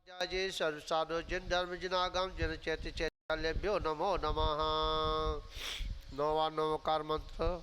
जय साधु जिन धर्म जिनागम जिन चैत्य चैत्यालेभ्यो नमो नमः। नौवा नमकार मंत्र।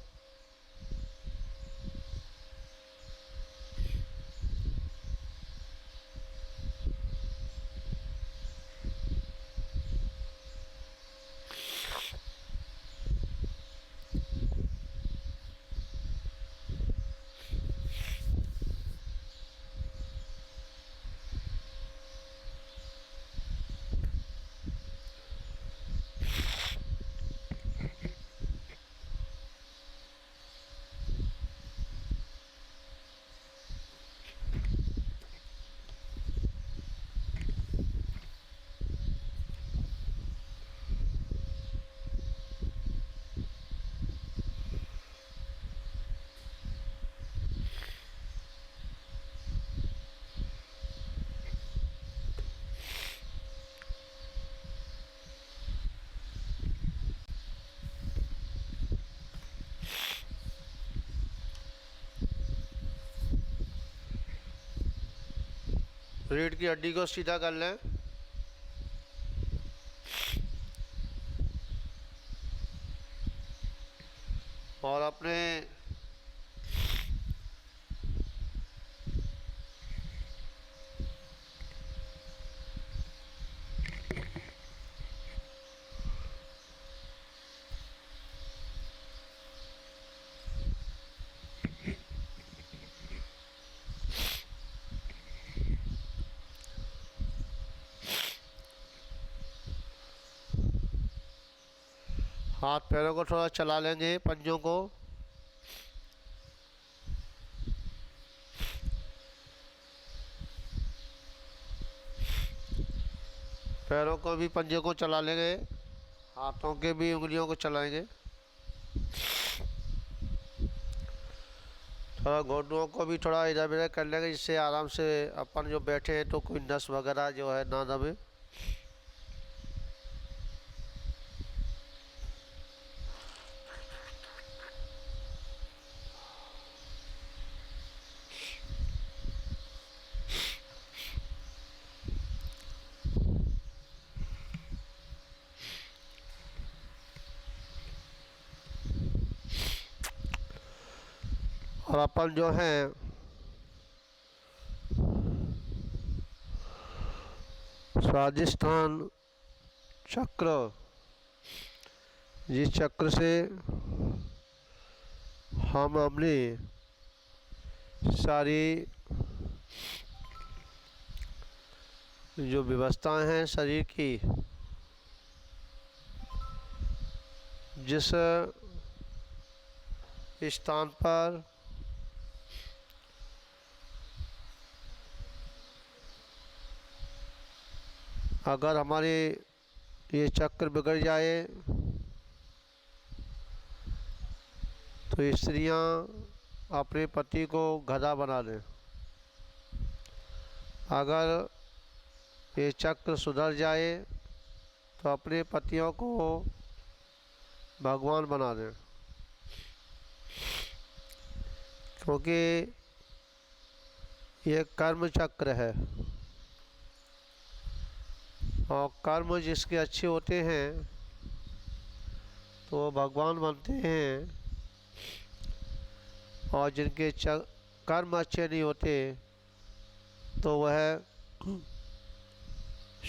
रीढ़ की हड्डी को सीधा कर लें। और अपने हाथ पैरों को थोड़ा चला लेंगे, पंजों को। पैरों को भी पंजे को चला लेंगे, हाथों के भी उंगलियों को चलाएंगे। थोड़ा घुटनों को भी थोड़ा इधर उधर कर लेंगे, जिससे आराम से अपन जो बैठे हैं तो कोई नस वगैरह जो है ना दबे। और अपन जो है स्वादिष्ठान चक्र, जिस चक्र से हम अपनी सारी जो व्यवस्थाएं हैं शरीर की, जिस स्थान पर अगर हमारे ये चक्र बिगड़ जाए तो स्त्रियां अपने पति को गधा बना दें। अगर ये चक्र सुधर जाए तो अपने पतियों को भगवान बना दें, क्योंकि ये कर्म चक्र है। और कर्म जिसके अच्छे होते हैं तो वो भगवान बनते हैं, और जिनके कर्म अच्छे नहीं होते तो वह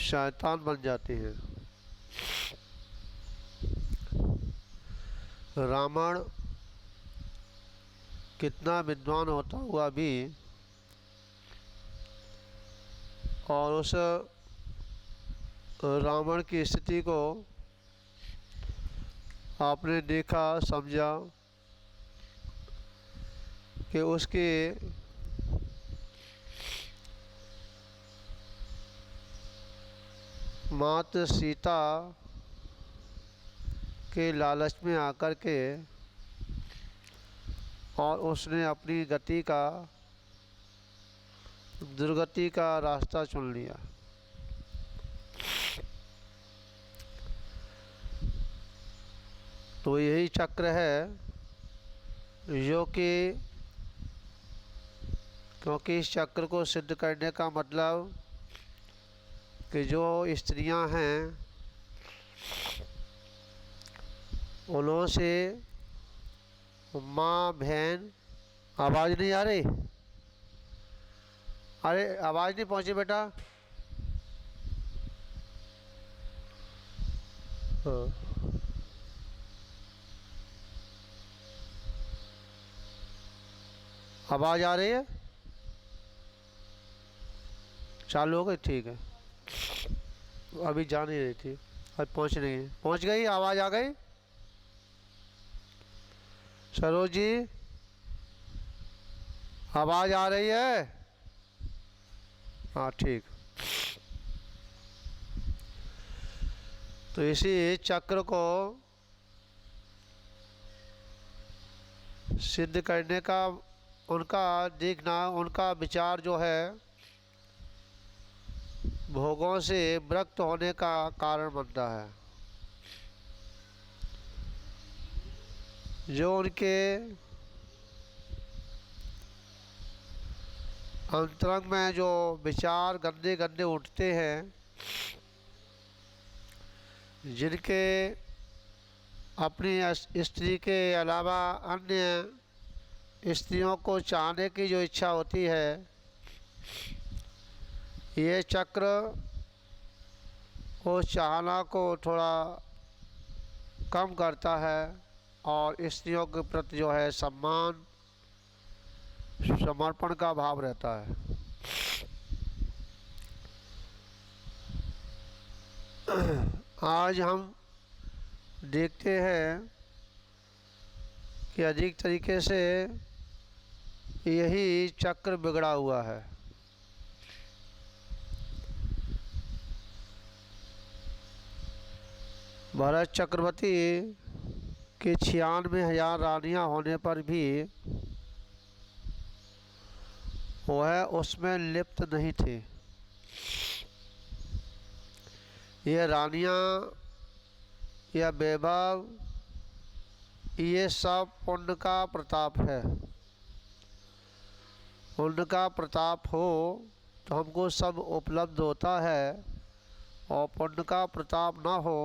शैतान बन जाते हैं। रावण कितना विद्वान होता हुआ भी, और उस रावण की स्थिति को आपने देखा, समझा कि उसके माता सीता के लालच में आकर के और उसने अपनी गति का, दुर्गति का रास्ता चुन लिया। तो यही चक्र है जो कि, क्योंकि इस चक्र को सिद्ध करने का मतलब कि जो स्त्रियां हैं उन्हों से माँ बहन, आवाज़ नहीं आ रही? अरे आवाज़ नहीं पहुंची बेटा। हाँ, आवाज़ आ रही है? चालू हो गई? ठीक है। अभी जा नहीं रही थी, अब पहुंच नहीं है। पहुंच गई? आवाज़ आ गई? सरोज जी, आवाज़ आ रही है? हाँ ठीक। तो इसी चक्र को सिद्ध करने का उनका देखना, उनका विचार जो है भोगों से विरक्त होने का कारण बनता है। जो उनके अंतरंग में जो विचार गंदे गंदे उठते हैं, जिनके अपनी स्त्री के अलावा अन्य स्त्रियों को चाहने की जो इच्छा होती है, ये चक्र उस चाहना को थोड़ा कम करता है और स्त्रियों के प्रति जो है सम्मान, समर्पण का भाव रहता है। आज हम देखते हैं कि अधिक तरीके से यही चक्र बिगड़ा हुआ है। भरत चक्रवर्ती के 96,000 रानियां होने पर भी वह उसमें लिप्त नहीं थे। ये रानियां या वैभव, ये सब पुण्य का प्रताप है। पुण्य का प्रताप हो तो हमको सब उपलब्ध होता है, और पुण्य का प्रताप ना हो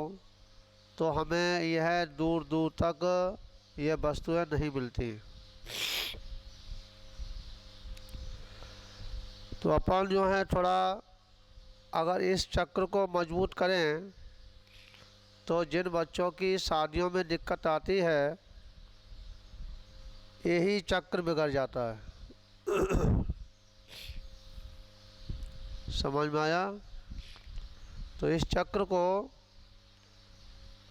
तो हमें यह दूर दूर तक ये वस्तुएं नहीं मिलती। तो अपन जो है थोड़ा अगर इस चक्र को मजबूत करें तो जिन बच्चों की शादियों में दिक्कत आती है, यही चक्र बिगड़ जाता है। समझ में आया? तो इस चक्र को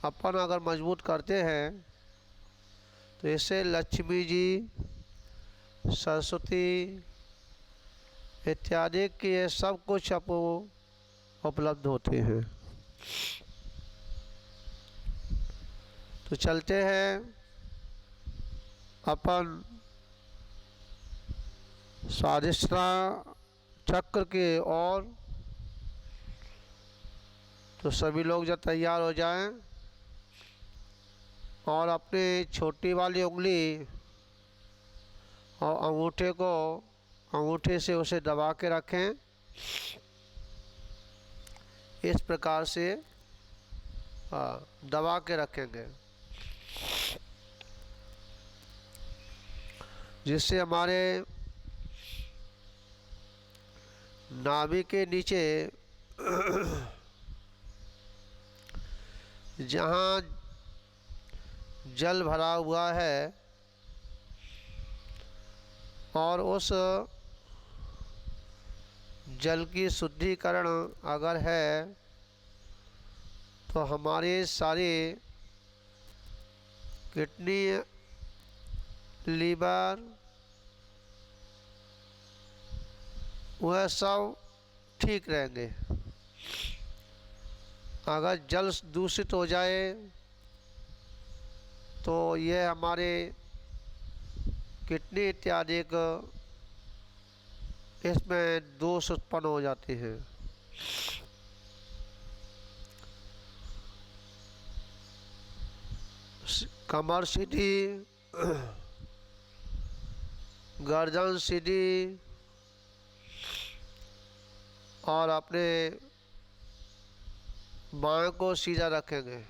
अपन अगर मजबूत करते हैं तो इससे लक्ष्मी जी, सरस्वती इत्यादि के ये सब कुछ आपको उपलब्ध होते हैं। तो चलते हैं अपन स्वादिष्ठता चक्र के और। तो सभी लोग जब तैयार हो जाएं और अपनी छोटी वाली उंगली और अंगूठे को अंगूठे से उसे दबा के रखें। इस प्रकार से दबा के रखेंगे, जिससे हमारे नाभि के नीचे जहाँ जल भरा हुआ है और उस जल की शुद्धिकरण अगर है तो हमारे सारे किडनी, लीवर, वह सब ठीक रहेंगे। अगर जल दूषित हो जाए तो ये हमारे किडनी इत्यादि का इसमें दोष उत्पन्न हो जाते हैं। कमर सीधी, गर्दन सीधी और अपने बाएं को सीधा रखेंगे।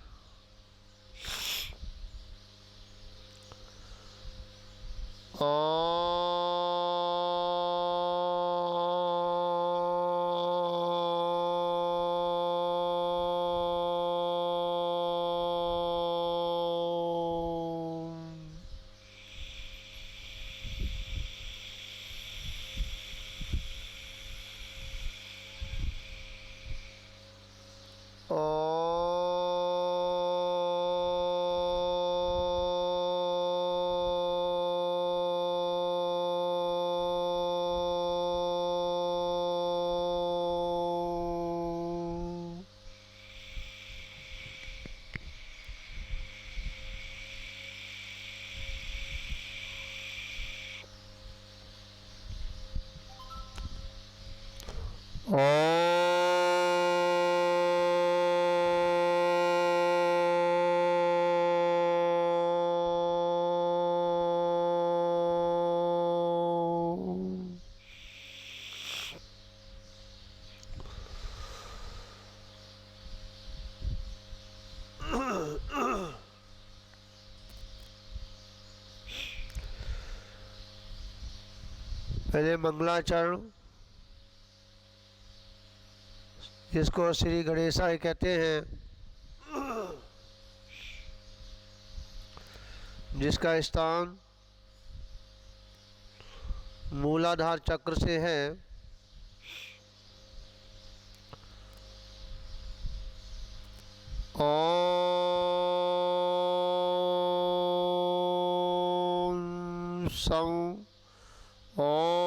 पहले मंगलाचरण, जिसको श्री गणेशाय कहते हैं, जिसका स्थान मूलाधार चक्र से है। ओम सं ओम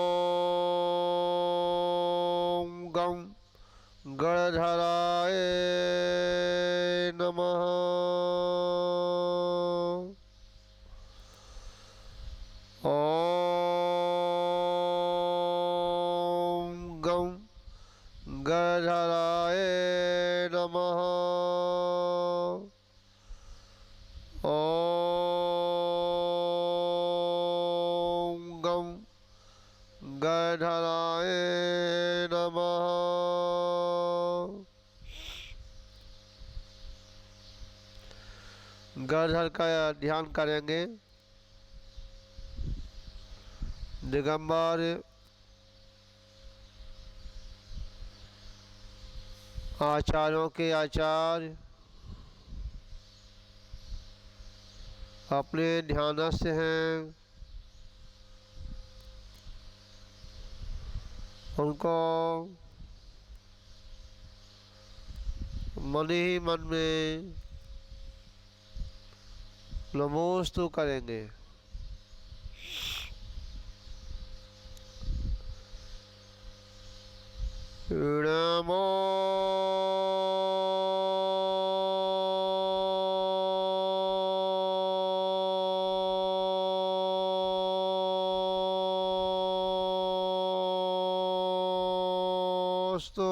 गं गणधराय नमः। ओम गं गणधराय नमः। ओम गं गणधराय नमः। गणधर का ध्यान करेंगे। दिगंबर आचार्यों के आचार्य अपने ध्यानस्थ हैं, उनको मन ही मन में नमोस्तु करेंगे। नमो स्तु।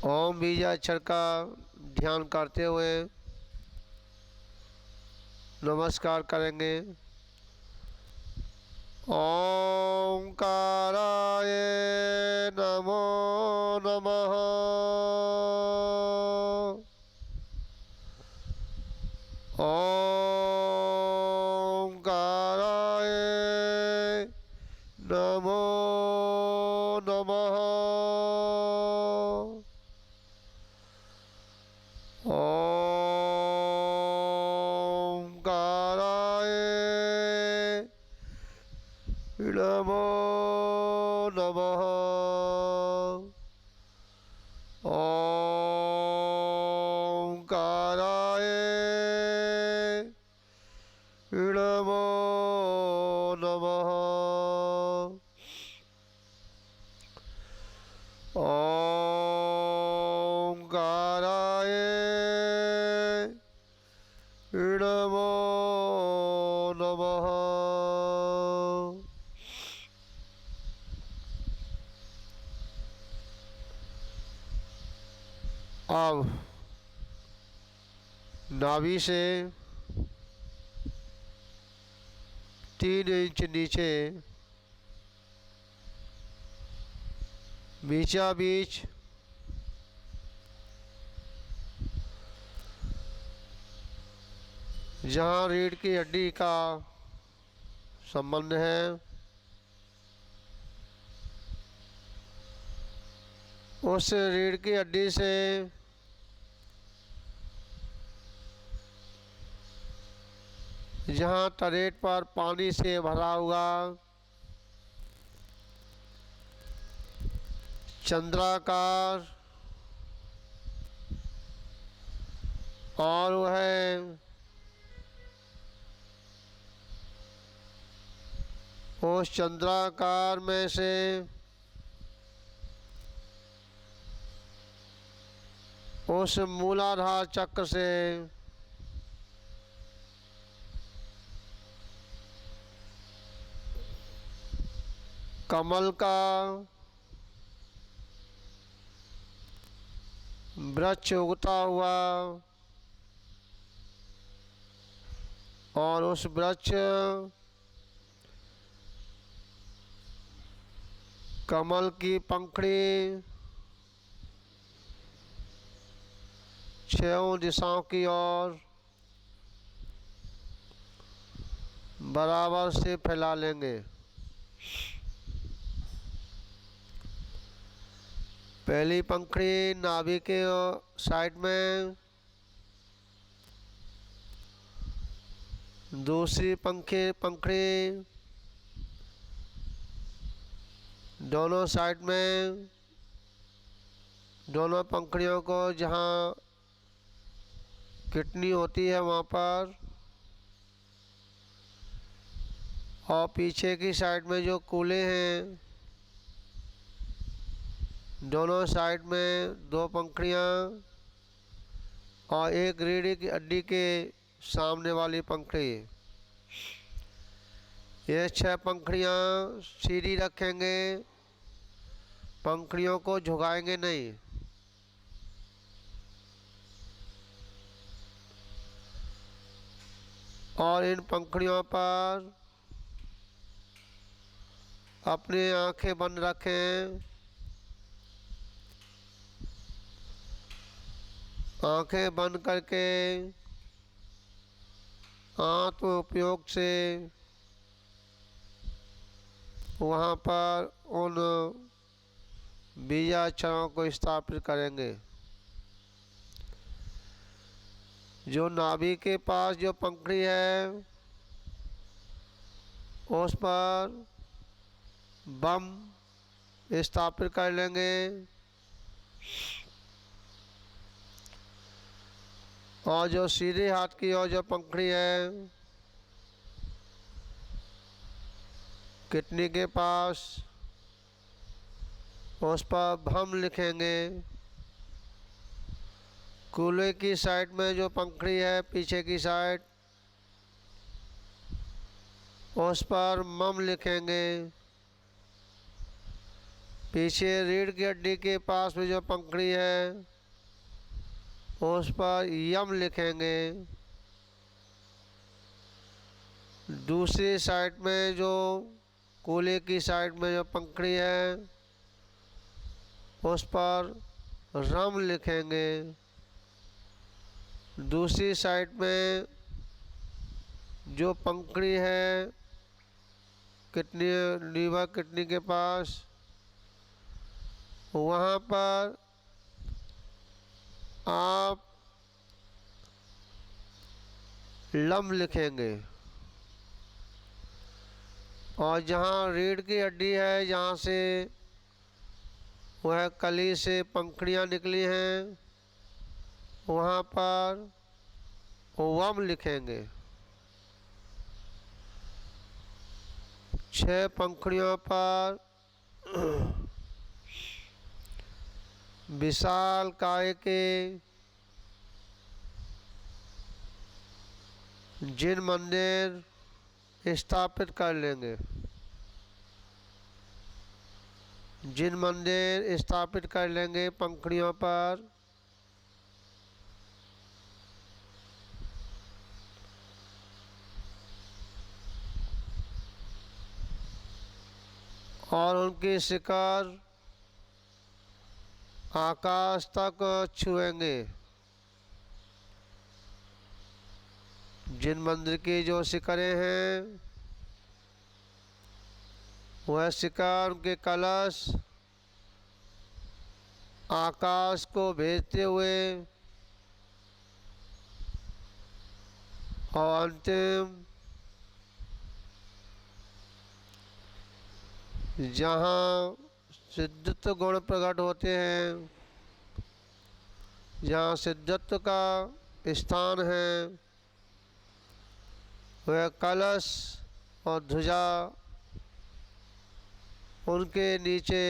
ओम बीजाक्षर का ध्यान करते हुए नमस्कार करेंगे। ओंकाराय नमो नमः। ओंकाराय नमो नमः। ओंकाराय नमो नमः। ओंकाराय नमो नमः। ओंकाराय नमो नमः। अब नाभि से 3 इंच नीचे बीचा बीच जहाँ रीढ़ की हड्डी का संबंध है, उस रीढ़ की हड्डी से जहाँ तरेट पर पानी से भरा हुआ चंद्राकार और वह उस चंद्राकार में से उस मूलाधार चक्र से कमल का वृक्ष उगता हुआ और उस वृक्ष कमल की पंखड़ी 6 दिशाओं की ओर बराबर से फैला लेंगे। पहली पंखड़ी नाभि के साइड में, दूसरी पंखड़ी दोनों साइड में, दोनों पंखड़ियों को जहाँ किडनी होती है वहाँ पर, और पीछे की साइड में जो कूले हैं दोनों साइड में 2 पंखड़ियाँ और एक रीढ़ की हड्डी के सामने वाली पंखड़ी। ये 6 पंखड़ियाँ सीधी रखेंगे, पंखड़ियों को झुकाएंगे नहीं। और इन पंखड़ियों पर अपनी आंखें बंद रखें। आंखें बंद करके आत्म उपयोग से वहाँ पर उन बीजाक्षरों को स्थापित करेंगे। जो नाभि के पास जो पंखड़ी है उस पर बम स्थापित कर लेंगे और जो सीधे हाथ की ओर जो पंखड़ी है किडनी के पास, उस पर भम लिखेंगे। कूल्हे की साइड में जो पंखड़ी है पीछे की साइड, उस पर मम लिखेंगे। पीछे रीढ़ की हड्डी के पास में जो पंखड़ी है उस पर यम लिखेंगे। दूसरी साइड में जो कूल्हे की साइड में जो पंखड़ी है उस पर रम लिखेंगे। दूसरी साइड में जो पंखड़ी है किडनी, लीवर किडनी के पास, वहाँ पर आप लम लिखेंगे। और जहाँ रीढ़ की हड्डी है, जहाँ से वह कली से पंखड़ियाँ निकली हैं, वहाँ पर वम लिखेंगे। 6 पंखड़ियों पर विशाल काय के जिन मंदिर स्थापित कर लेंगे। जिन मंदिर स्थापित कर लेंगे पंखड़ियों पर, और उनकी शिखर आकाश तक छुएंगे। जिन मंदिर की जो शिखरें हैं वह शिखर, उनके कलश आकाश को भेजते हुए और अंतिम जहाँ सिद्धत्व गुण प्रकट होते हैं, जहाँ सिद्धत्व का स्थान है, वह कलश और ध्वजा उनके नीचे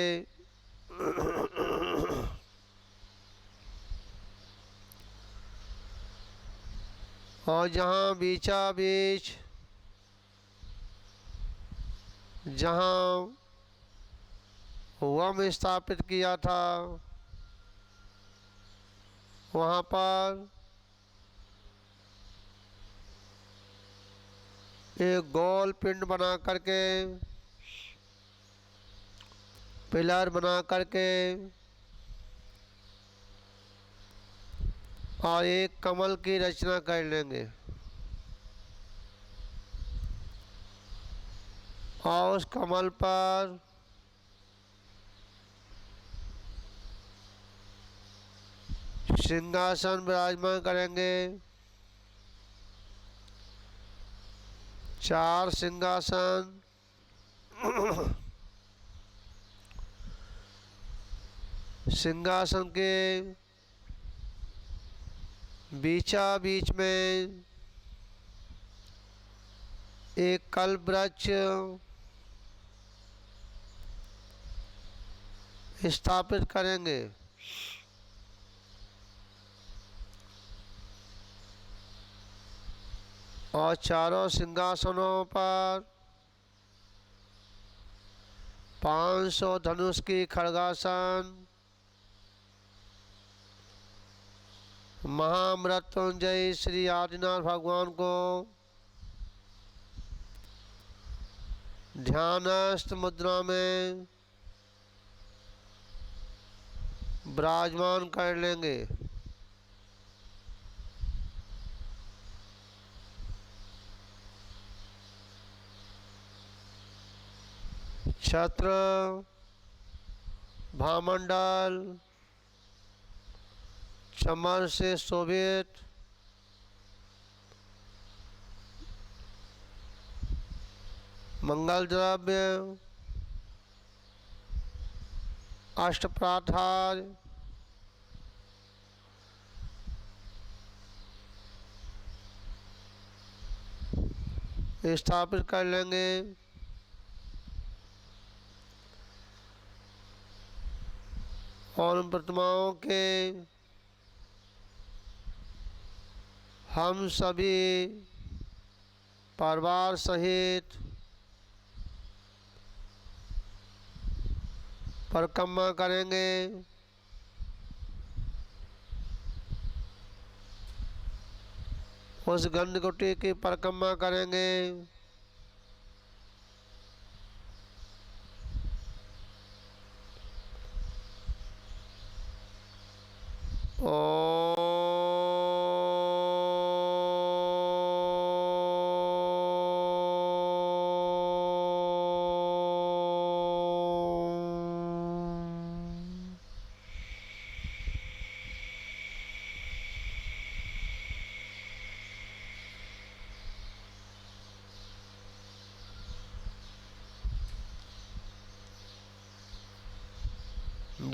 और जहाँ बीचा बीच जहाँ वम स्थापित किया था, वहाँ पर एक गोल पिंड बना करके, पिलर बना करके और एक कमल की रचना कर लेंगे और उस कमल पर सिंहासन विराजमान करेंगे। 4 सिंहासन सिंहासन के बीचा बीच में एक कल्प वृक्ष स्थापित करेंगे और चारों सिंहासनों पर 500 धनुष की खड्गासन महामृत्युंजय श्री आदिनाथ भगवान को ध्यानस्थ मुद्रा में विराजमान कर लेंगे। छत्र, भामंडल, चमर से शोभित मंगल द्रव्य, अष्टप्राधार, स्थापित कर लेंगे। और उन प्रतिमाओं के हम सभी परिवार सहित परिक्रमा करेंगे। उस गंधकुटी की परिक्रमा करेंगे।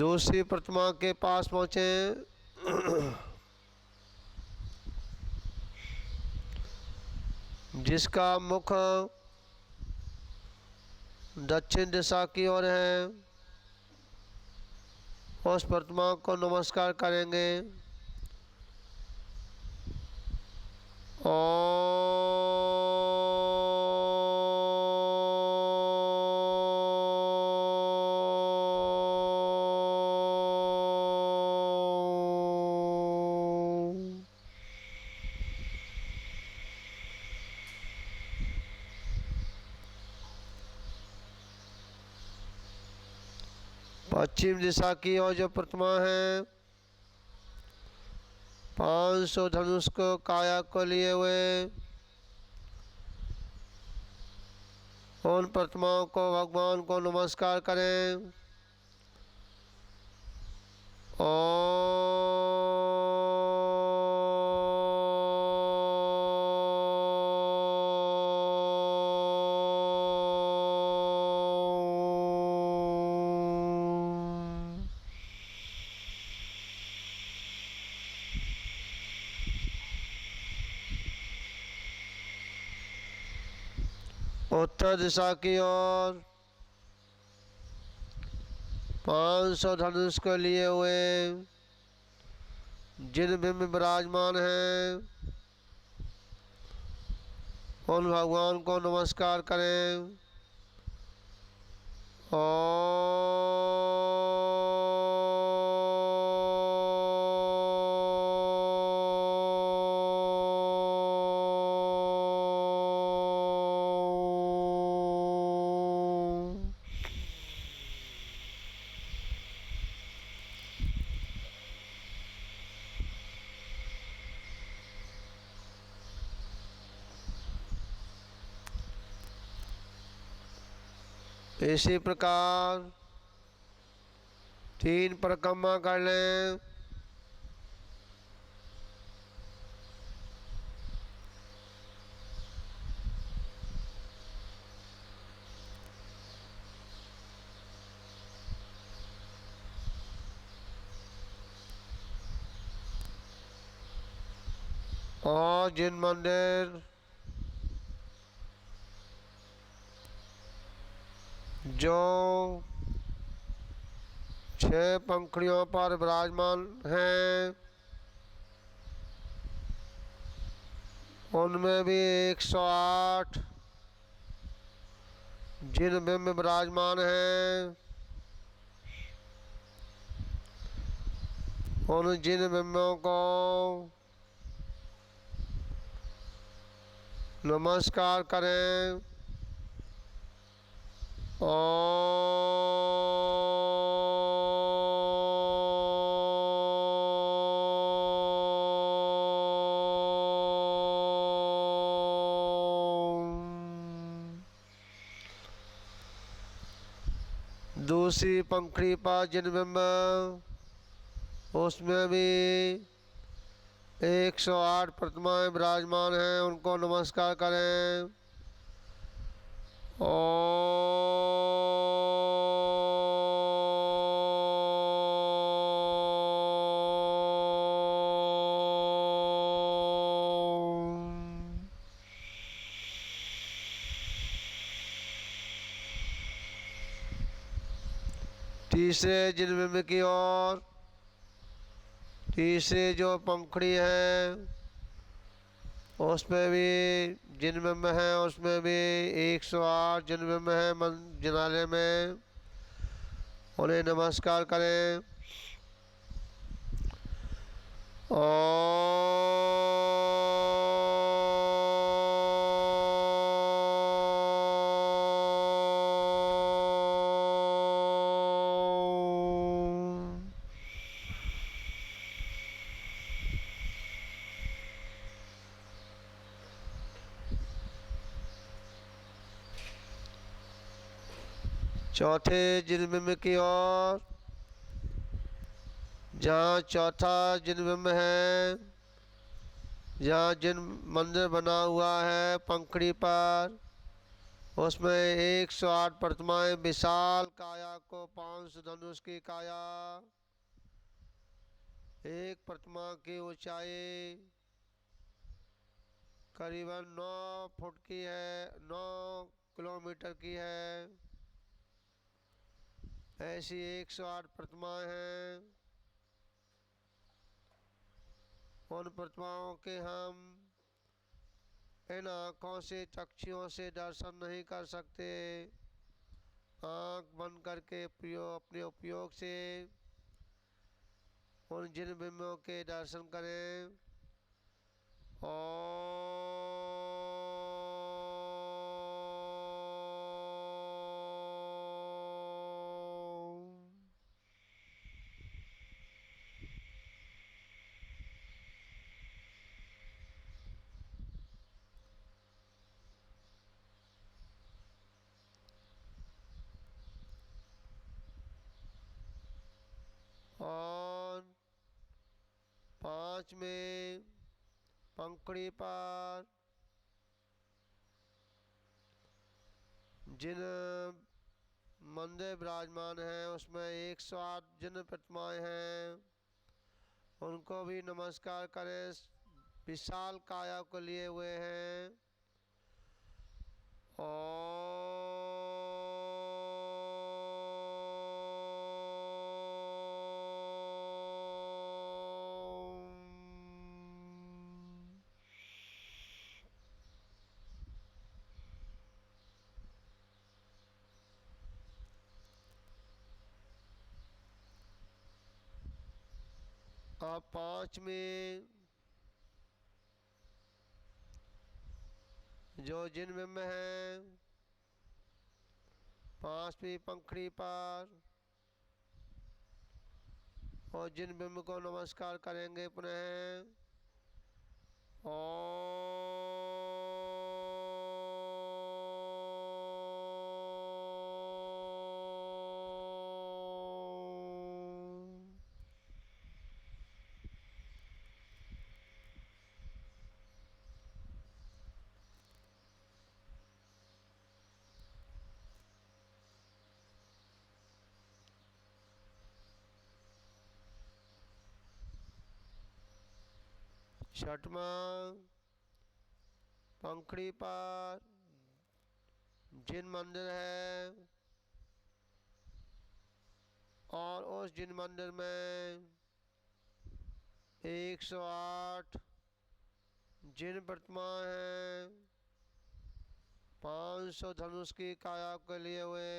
दूसरी प्रतिमा के पास पहुँचे। जिसका मुख दक्षिण दिशा की ओर है, उस प्रतिमा को नमस्कार करेंगे। पश्चिम दिशा की ओर जो प्रतिमा है 500 धनुष को काया को लिए हुए उन प्रतिमाओं को भगवान को नमस्कार करें। उत्तर दिशा की ओर 500 धनुष को लिए हुए जिन बिंब विराजमान हैं उन भगवान को नमस्कार करें। इसी प्रकार 3 परिक्रमा कर लें। और जिन मंदिर जो 6 पंखुड़ियों पर विराजमान हैं उनमें भी 108 जिन बिंब विराजमान हैं उन जिन बिंबों को नमस्कार करें। दूसरी पंखुड़ी पर जिन बिंब उसमें भी 108 प्रतिमाएं विराजमान हैं उनको नमस्कार करें। तीसरे जिन बिंब की ओर तीसरी जो पंखुड़ी है उसमें भी जिन बिंब हैं उसमें भी 108 जिन बिंब हैं जिनालय में उन्हें नमस्कार करें। चौथे जिन बिंब की ओर जहाँ चौथा जिन बिंब है जहाँ जिन मंदिर बना हुआ है पंखुड़ी पर उसमें 108 प्रतिमाएं विशाल काया को 500 धनुष की काया एक प्रतिमा की ऊंचाई करीबन 9 फुट की है 9 किलोमीटर की है। ऐसी 108 प्रतिमाएं हैं। उन प्रतिमाओं के हम इन आँखों से चक्षुओं से दर्शन नहीं कर सकते। आँख बंद करके अपने उपयोग से उन जिन बिंबों के दर्शन करें। 5 में पंखुड़ी पर जिन मंदिर विराजमान हैं उसमें 108 जिन प्रतिमाएं हैं, उनको भी नमस्कार करें। विशाल काया को लिए हुए हैं। अब 5 में जो जिन बिंब हैं 5वीं पंखुड़ी पर, और जिन बिंब को नमस्कार करेंगे पुनः। छठवां पंखुड़ी पर जिन मंदिर है और उस जिन मंदिर में 108 जिन प्रतिमा हैं, 500 धनुष की काया के लिए हुए,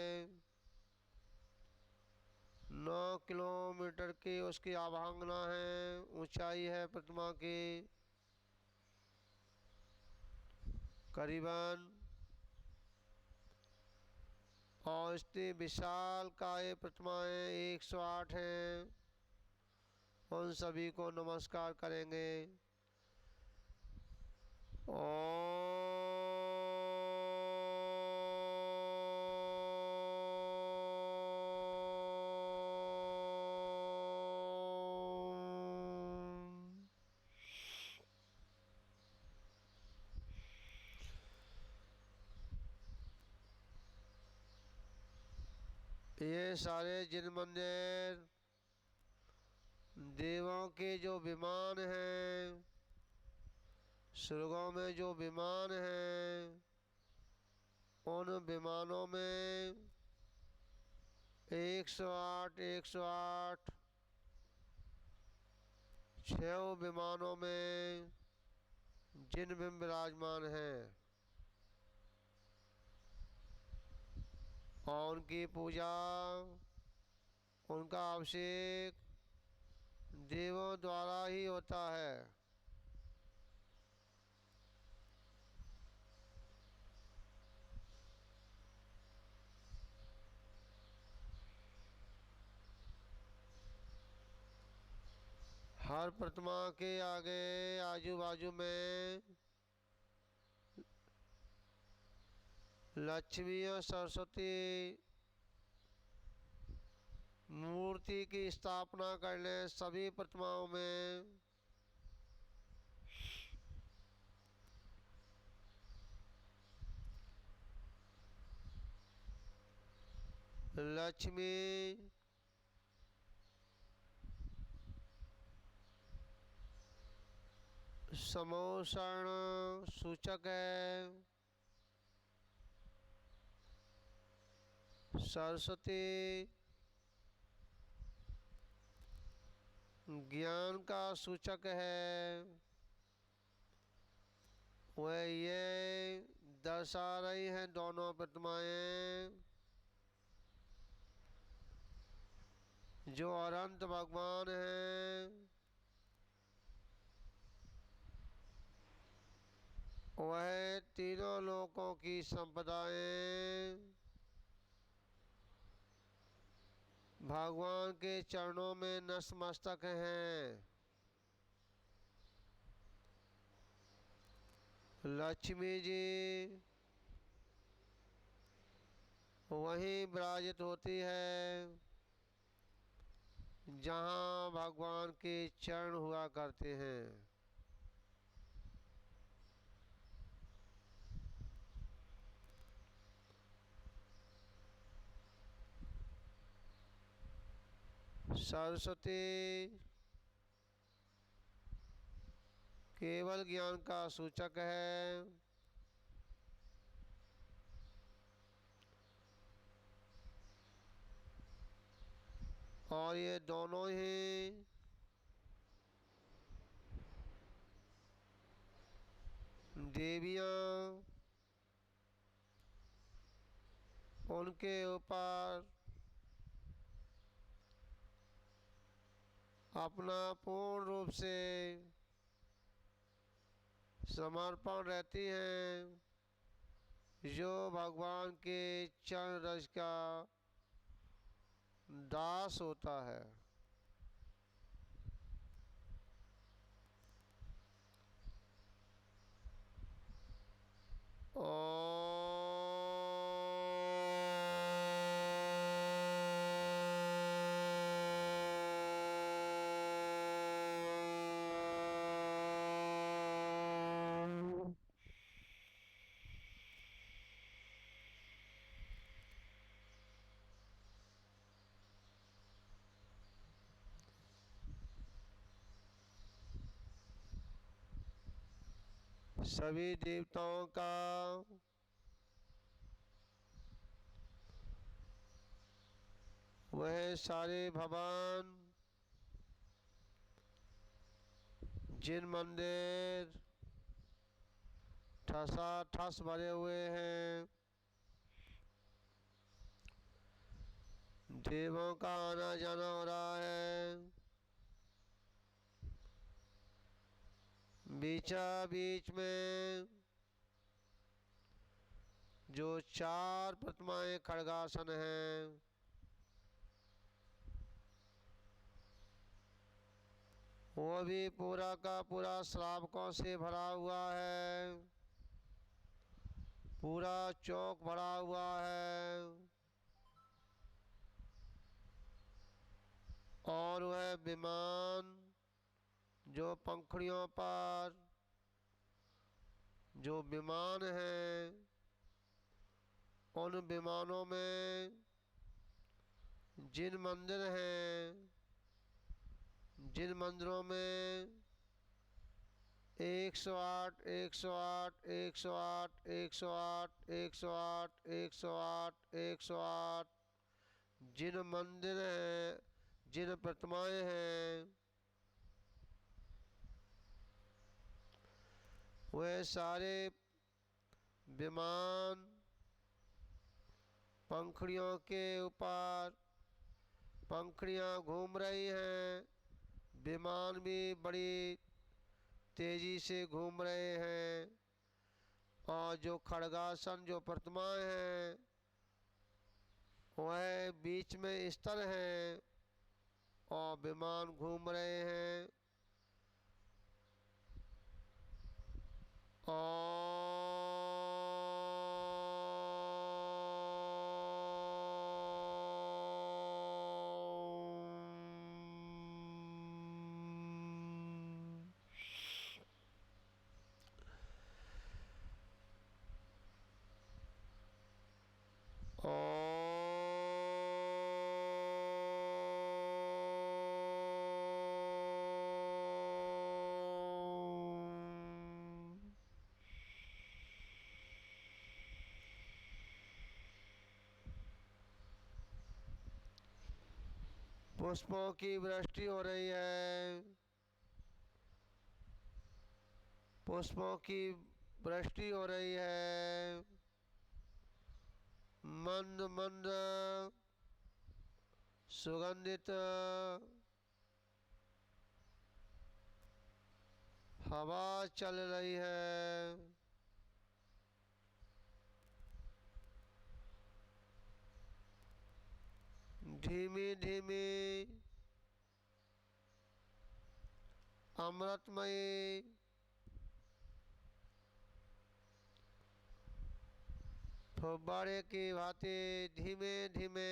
9 किलोमीटर की उसकी आभांगना है, ऊंचाई है प्रतिमा की करीबन, और इतनी विशाल काय प्रतिमाएं 108 हैं। उन सभी को नमस्कार करेंगे। ये सारे जिन मंदिर देवों के जो विमान हैं, स्वर्गों में जो विमान हैं, उन विमानों में 108 108 6 विमानों में जिन बिंब विराजमान हैं, और उनकी पूजा, उनका अभिषेक देवों द्वारा ही होता है। हर प्रतिमा के आगे आजू बाजू में लक्ष्मी और सरस्वती मूर्ति की स्थापना कर लें। सभी प्रतिमाओं में लक्ष्मी समोषण सूचक है, सरस्वती ज्ञान का सूचक है। वह ये दर्शा रही हैं दोनों प्रतिमाएं, जो अनंत भगवान हैं, वह तीनों लोकों की संपदाएं भगवान के चरणों में नतमस्तक हैं। लक्ष्मी जी वहीं विराजित होती है जहाँ भगवान के चरण हुआ करते हैं। सरस्वती केवल ज्ञान का सूचक है, और ये दोनों ही देवियाँ उनके ऊपर अपना पूर्ण रूप से समर्पण रहती हैं, जो भगवान के चरण रज का दास होता है। सभी देवताओं का वह सारे भवन, जिन मंदिर ठसाठस भरे हुए हैं, देवों का आना जाना हो रहा है, बीचा बीच में जो 4 प्रतिमाएं खड़गासन हैं, वो भी पूरा का पूरा श्रावकों से भरा हुआ है, पूरा चौक भरा हुआ है, और वह विमान जो पंखुड़ियों पर जो विमान हैं, उन विमानों में जिन मंदिर हैं, जिन मंदिरों में 108 108 108 108 108 108 108 जिन मंदिर हैं, जिन प्रतिमाएं हैं, वे सारे विमान पंखुड़ियों के ऊपर पंखुड़ियाँ घूम रही हैं, विमान भी बड़ी तेजी से घूम रहे हैं, और जो खड़गासन जो प्रतिमाएं हैं, वह बीच में स्थिर हैं और विमान घूम रहे हैं। पुष्पों की वृष्टि हो रही है, पुष्पों की वृष्टि हो रही है, मंद मंद सुगंधित हवा चल रही है, धीमी धीमी अमृतमयी फुब्बारे की भांति धीमे धीमे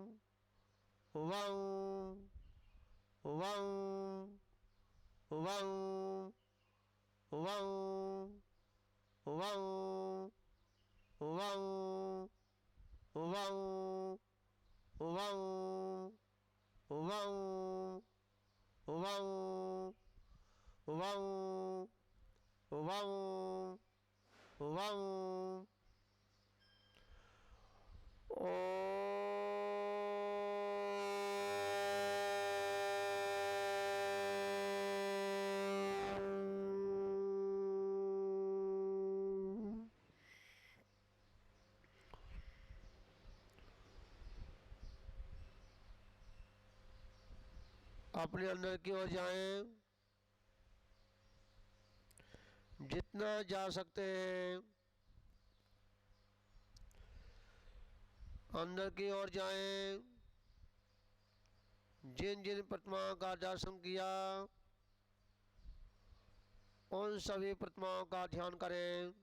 वाऊ वाऊ वाऊ वाऊ वाऊ वाऊ वाऊ वाऊ वाऊ। अपने अंदर की ओर जाएं, जितना जा सकते हैं अंदर की ओर जाएं। जिन जिन प्रतिमाओं का दर्शन किया उन सभी प्रतिमाओं का ध्यान करें।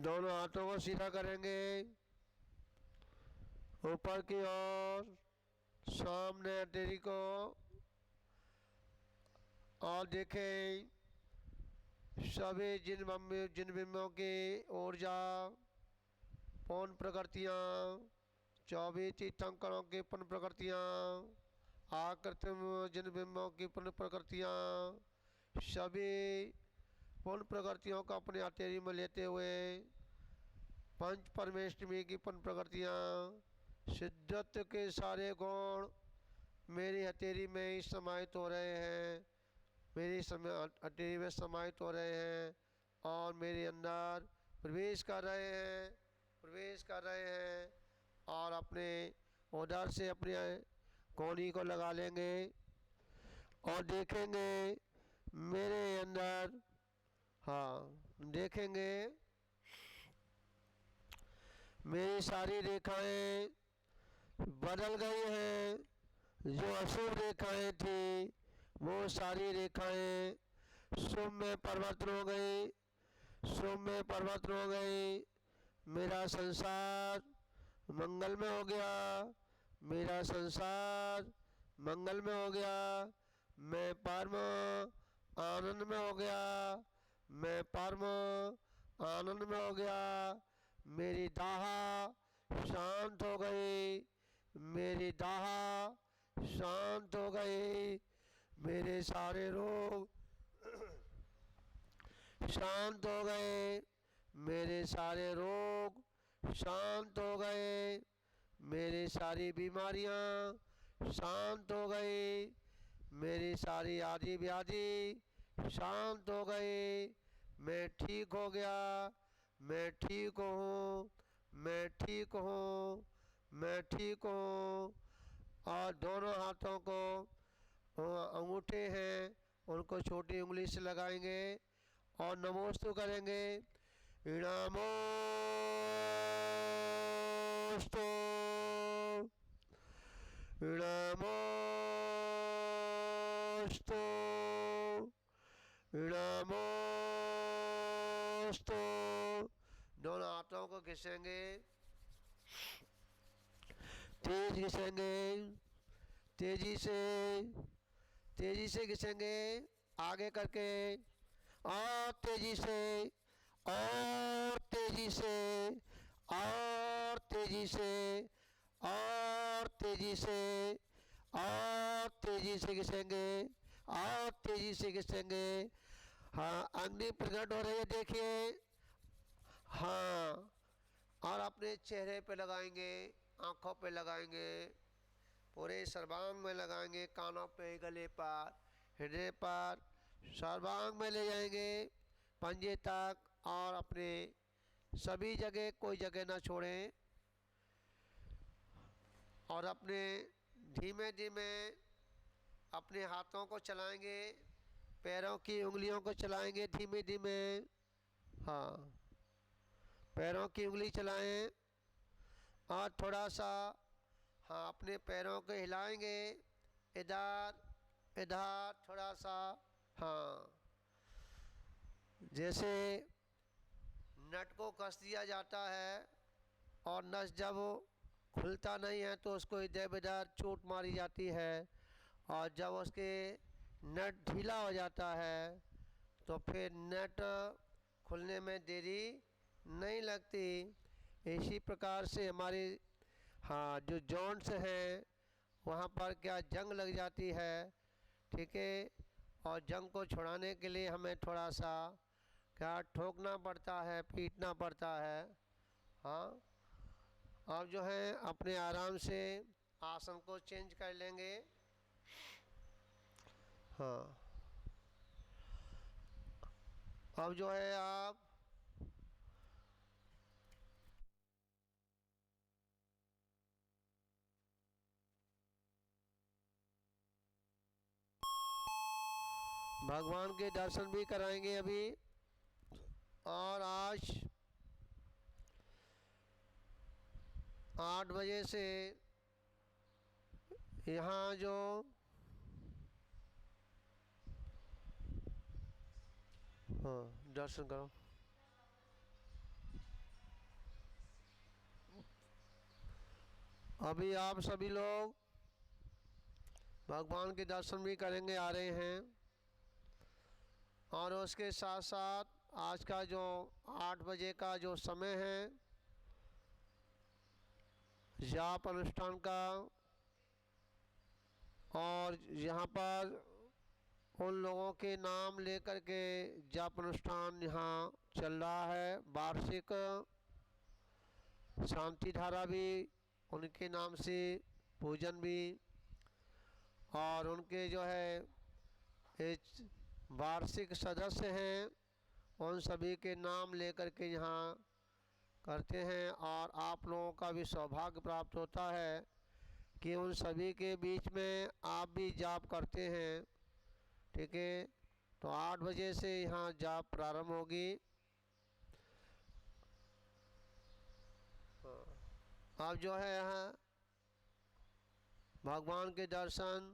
दोनों हाथों को सीधा करेंगे ऊपर की ओर, सामने हथेली को, और देखें सभी जिन बिंबों की ऊर्जा, पूर्ण प्रकृतियाँ, 24 तीर्थंकरों की पूर्ण प्रकृतियाँ, आकृतिम जिन बिंबों की पूर्ण प्रकृतियाँ, सभी पूर्ण प्रकृतियों को अपने हथेली में लेते हुए पंच परमेष्टमी की पूर्ण प्रकृतियाँ, सिद्धत्व के सारे गुण मेरी हथेली में ही समाहित हो रहे हैं, मेरी हथेली में समाहित हो रहे हैं और मेरे अंदर प्रवेश कर रहे हैं और अपने उधर से अपने कोहनी को लगा लेंगे और देखेंगे मेरे अंदर, हाँ देखेंगे मेरी सारी रेखाएं बदल गई हैं। जो अशुभ रेखाएं थी वो सारी रेखाएं शुभ में परिवर्तन हो गई, शुभ में परिवर्तन हो गई। मेरा संसार मंगल में हो गया, मेरा संसार मंगल में हो गया। मैं परम आनंद में हो गया, मैं परम आनंद में हो गया। मेरी दाह शांत हो गई, मेरी दाह शांत हो गई। मेरे सारे रोग शांत हो गए, मेरे सारे रोग शांत हो गए, मेरी सारी बीमारियां शांत हो गई, मेरी सारी आदि व्याधि शांत हो गई। मैं ठीक हो गया, मैं ठीक हूँ, मैं ठीक हूँ, मैं ठीक हूँ। और दोनों हाथों को अंगूठे हैं उनको छोटी उंगली से लगाएंगे और नमोस्तु करेंगे। नमोस्तु, नमोस्तु, नमोस्तु। दोनों हाथों को घिसेंगे, तेज घिसेंगे, तेजी से घिसेंगे, आगे करके और तेजी से, और तेजी से, और तेजी से, और तेजी से, और तेजी से घिसेंगे, और तेजी से घिसेंगे। हाँ, अग्नि प्रकट हो रही है, देखिए। हाँ, और अपने चेहरे पे लगाएंगे, आँखों पे लगाएंगे, पूरे सर्वांग में लगाएंगे, कानों पे, गले पर, हृदय पर, सर्वांग में ले जाएंगे पंजे तक, और अपने सभी जगह, कोई जगह ना छोड़ें। और अपने धीमे धीमे अपने हाथों को चलाएंगे, पैरों की उंगलियों को चलाएंगे धीमे धीमे। हाँ, पैरों की उंगली चलाएं और थोड़ा सा, हाँ, अपने पैरों को हिलाएंगे, इधर इधर थोड़ा सा। हाँ, जैसे नट को कस दिया जाता है और नस जब खुलता नहीं है तो उसको इधर उधर चोट मारी जाती है, और जब उसके नट ढीला हो जाता है तो फिर नट खुलने में देरी नहीं लगती। इसी प्रकार से हमारी, हाँ, जो जॉइंट्स हैं वहाँ पर क्या जंग लग जाती है, ठीक है। और जंग को छुड़ाने के लिए हमें थोड़ा सा क्या ठोकना पड़ता है, पीटना पड़ता है। हाँ, अब जो है अपने आराम से आसन को चेंज कर लेंगे। हाँ, अब जो है आप भगवान के दर्शन भी कराएंगे अभी। और आज 8 बजे से यहाँ जो हाँ, दर्शन करो। अभी आप सभी लोग भगवान के दर्शन भी करेंगे, आ रहे हैं। और उसके साथ साथ आज का जो 8 बजे का जो समय है जाप अनुष्ठान का, और यहाँ पर उन लोगों के नाम लेकर के जाप अनुष्ठान यहाँ चल रहा है। वार्षिक शांति धारा भी उनके नाम से, पूजन भी, और उनके जो है वार्षिक सदस्य हैं उन सभी के नाम लेकर के यहाँ करते हैं। और आप लोगों का भी सौभाग्य प्राप्त होता है कि उन सभी के बीच में आप भी जाप करते हैं, ठीक है। तो 8 बजे से यहाँ जाप प्रारंभ होगी। अब जो है यहाँ भगवान के दर्शन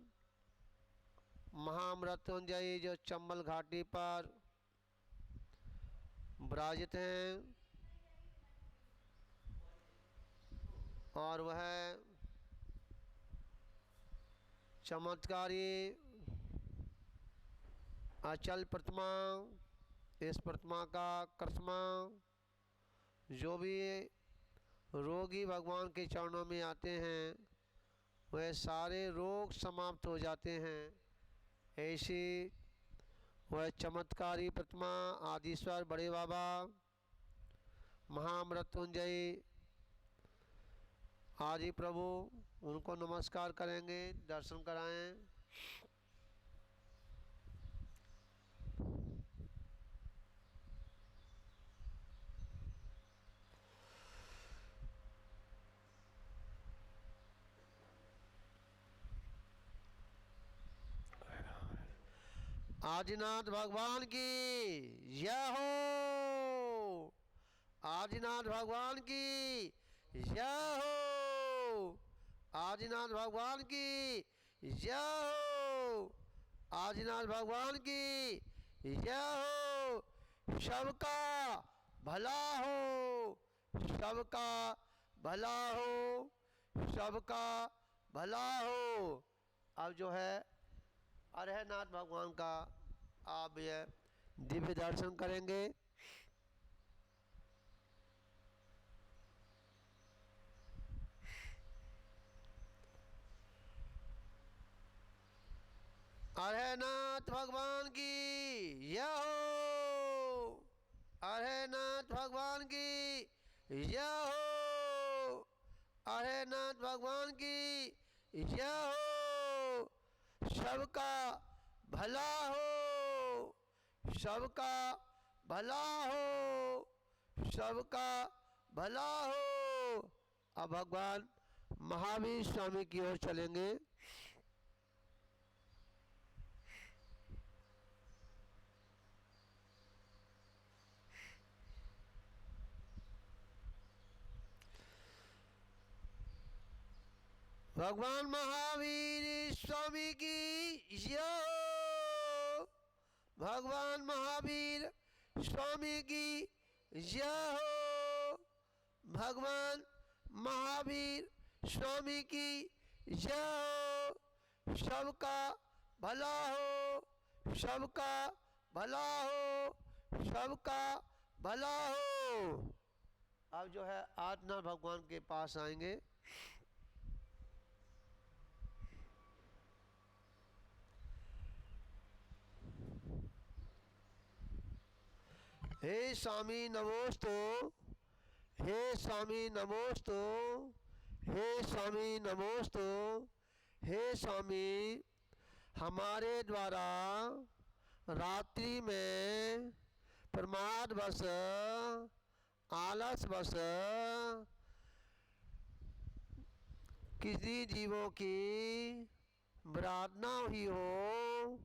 महामृत्युंजयी जो चंबल घाटी पर विराजित हैं, और वह चमत्कारी अचल प्रतिमा, इस प्रतिमा का करिश्मा, जो भी रोगी भगवान के चरणों में आते हैं वह सारे रोग समाप्त हो जाते हैं। ऐसी वह चमत्कारी प्रतिमा आदिश्वर बड़े बाबा महामृत्युंजयी आदि प्रभु, उनको नमस्कार करेंगे, दर्शन कराएं। आदिनाथ भगवान की जय हो, आदिनाथ भगवान की जय हो, आदिनाथ भगवान की जय हो, आदिनाथ भगवान की जय हो। सबका भला हो, सबका भला हो, सबका भला हो। अब जो है अरहनाथ भगवान का आप यह दिव्य दर्शन करेंगे। अरहनाथ भगवान की जय हो। अरहनाथ भगवान की जय हो। अरहनाथ भगवान की जय हो। सबका भला हो, सबका भला हो, सबका भला हो। अब भगवान महावीर स्वामी की ओर चलेंगे। भगवान महावीर स्वामी की जय हो। भगवान महावीर स्वामी की जय हो। भगवान महावीर स्वामी की जय हो। सबका भला हो, सबका भला हो, सबका भला हो। अब जो है आदिनाथ भगवान के पास आएंगे। हे स्वामी नमोस्तु, हे स्वामी नमोस्तु, हे स्वामी नमोस्तु। हे स्वामी, हमारे द्वारा रात्रि में प्रमादवश, आलसवश किसी जीवों की आराधना हुई हो।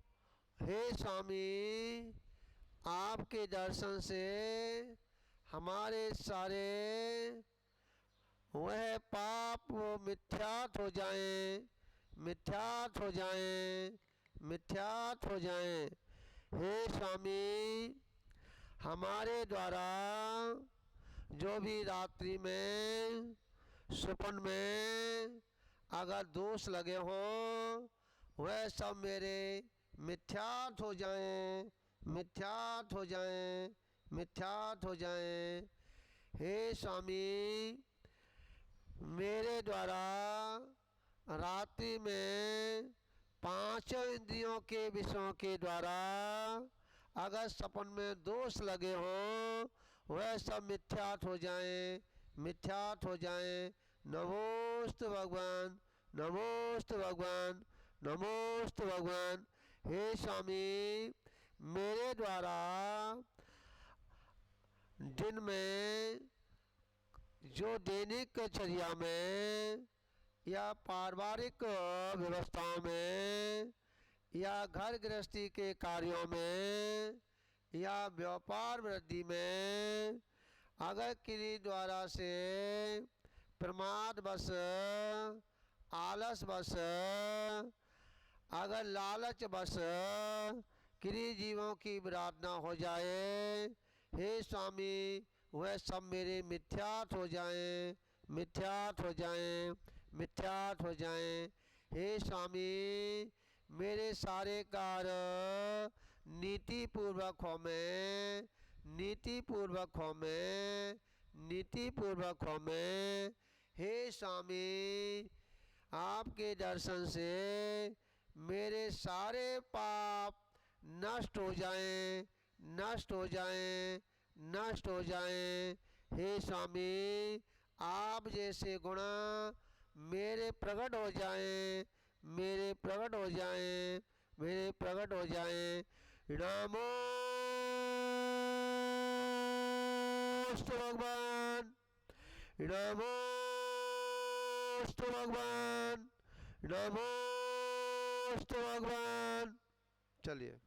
हे स्वामी, आपके दर्शन से हमारे सारे वह पाप मिथ्यात हो जाएं, मिथ्यात हो जाएं, मिथ्यात हो जाएं। हे स्वामी, हमारे द्वारा जो भी रात्रि में स्वप्न में अगर दोष लगे हों, वह सब मेरे मिथ्यात हो जाएं, मिथ्यात हो जाएं, मिथ्यात हो जाएं। हे स्वामी, मेरे द्वारा रात्रि में पांचों इंद्रियों के विषयों के द्वारा अगर सपन में दोष लगे हों, वह सब मिथ्यात हो जाएं, मिथ्यात हो जाएं। नमोस्तु भगवान, नमोस्तु भगवान, नमोस्तु भगवान। हे स्वामी, मेरे द्वारा दिन में जो दैनिक चर्या में या पारिवारिक व्यवस्थाओं में या घर गृहस्थी के कार्यों में या व्यापार वृद्धि में अगर किन्हीं द्वारा से प्रमादवश, आलसवश, अगर लालचवश किन्हीं जीवों की आराधना हो जाए, हे स्वामी, वह सब मेरे मिथ्यात हो जाएं, मिथ्यात हो जाएं, मिथ्यात हो जाएं। हे स्वामी, मेरे सारे कार्य नीति पूर्वक हो में, नीति पूर्वक हो में, नीति पूर्वक हो में। हे स्वामी, आपके दर्शन से मेरे सारे पाप नष्ट हो जाएं, नष्ट हो जाएं, नष्ट हो जाएं। हे स्वामी, आप जैसे गुण मेरे प्रकट हो जाएं, मेरे प्रकट हो जाएं, मेरे प्रकट हो जाएं। नमोस्तु भगवान, नमोस्तु भगवान, नमोस्तु भगवान। चलिए।